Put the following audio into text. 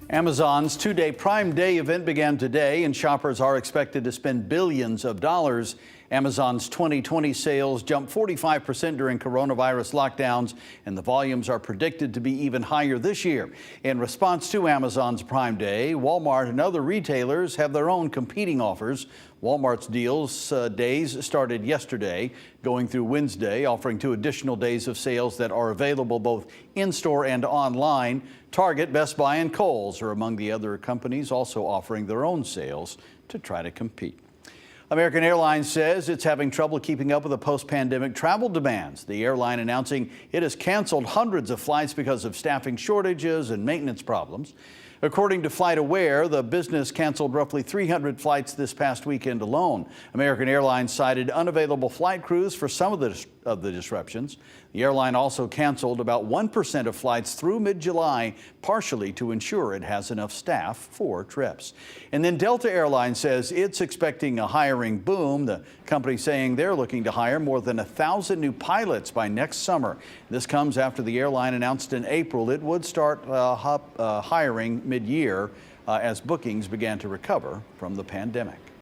Amazon's two-day Prime Day event began today, and shoppers are expected to spend billions of dollars. Amazon's 2020 sales jumped 45% during coronavirus lockdowns, and the volumes are predicted to be even higher this year. In response to Amazon's Prime Day, Walmart and other retailers have their own competing offers. Walmart's deals days started yesterday, going through Wednesday, offering 2 additional days of sales that are available both in-store and online. Target, Best Buy, and Kohl's are among the other companies also offering their own sales to try to compete. American Airlines says it's having trouble keeping up with the post-pandemic travel demands. The airline announcing it has canceled hundreds of flights because of staffing shortages and maintenance problems. According to FlightAware, the business canceled roughly 300 flights this past weekend alone. American Airlines cited unavailable flight crews for some of the disruptions. The airline also canceled about 1% of flights through mid-July, partially to ensure it has enough staff for trips. And then Delta Airlines says it's expecting a hiring boom. The company saying they're looking to hire more than 1,000 new pilots by next summer. This comes after the airline announced in April it would start hiring mid-year as bookings began to recover from the pandemic.